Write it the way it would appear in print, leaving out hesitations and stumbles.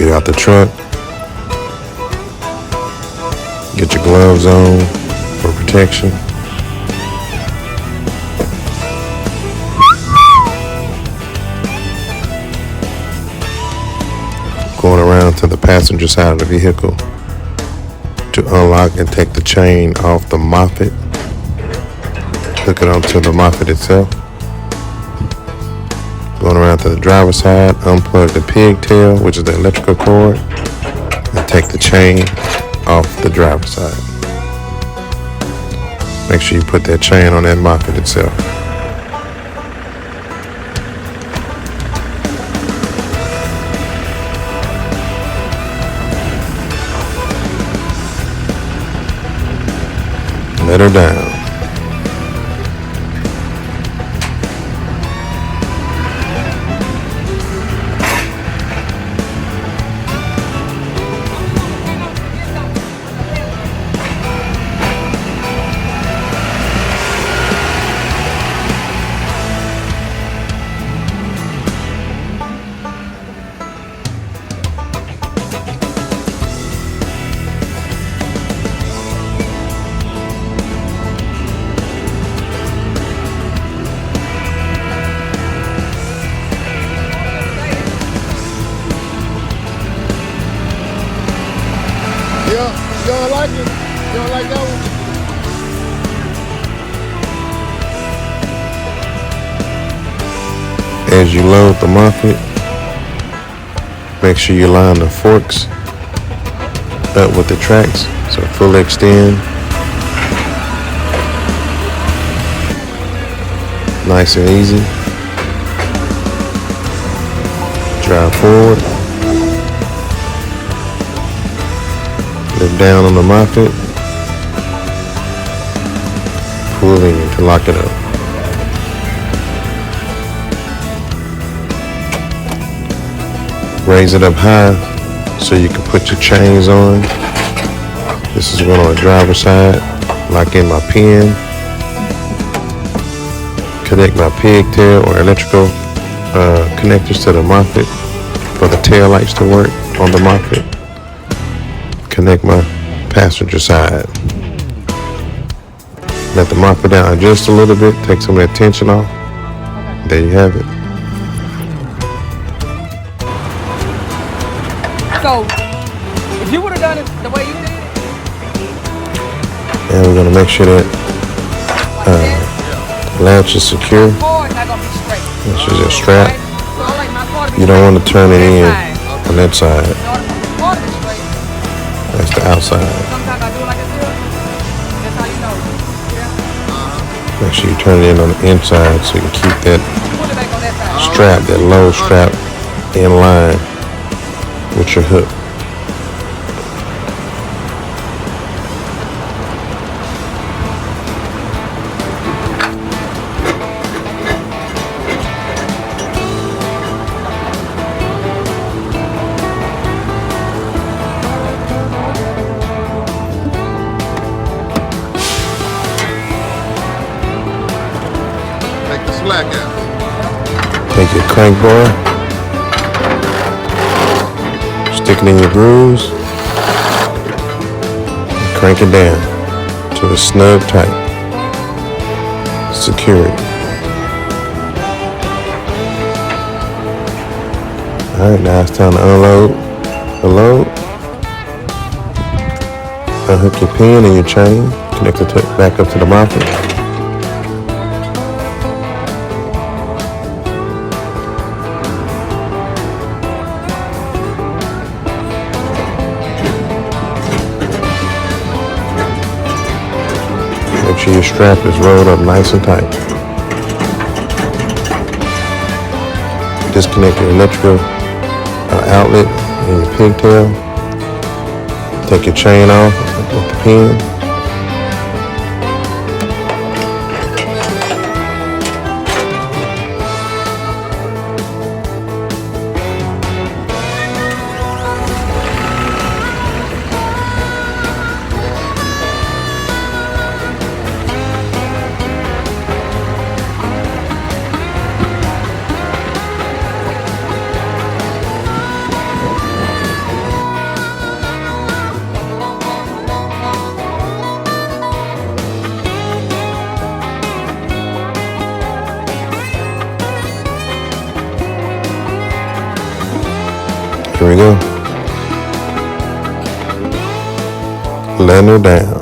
Get out the truck. Get your gloves on for protection. Going around to the passenger side of the vehicle to unlock and take the chain off the moffett. Hook it onto the moffett itself. Going around to the driver's side, unplug the pigtail, which is the electrical cord, and take the chain off the driver's side. Make sure you put that chain on that moffett itself. Let her down. You don't like it? You don't like that one? As you load the moffett, make sure you line the forks up with the tracks, so full extend. Nice and easy. Drive forward. Lift down on the moffett. Pull in to lock it up. Raise it up high so you can put your chains on. This is one on the driver's side. Lock in my pin. Connect my pigtail or electrical connectors to the moffett for the tail lights to work on the moffett. Connect my passenger side. Let the moffett down just a little bit. Take some of that tension off. There you have it. So, if you would have done it the way you did it. And we're going to make sure that latch is secure. This is your strap. You don't want to turn it in on that side. That's the outside. Make sure you turn it in on the inside so you can keep that strap, that low strap, in line with your hook. Take the slack out. Take your crank bar, stick it in your grooves, and crank it down to a snug tight. Secure it. Alright, now it's time to unload the load. Unhook your pin and your chain, connect it back up to the moffett. Make sure your strap is rolled up nice and tight. Disconnect your electrical outlet and your pigtail. Take your chain off with the pin. Here we go. Letting her down.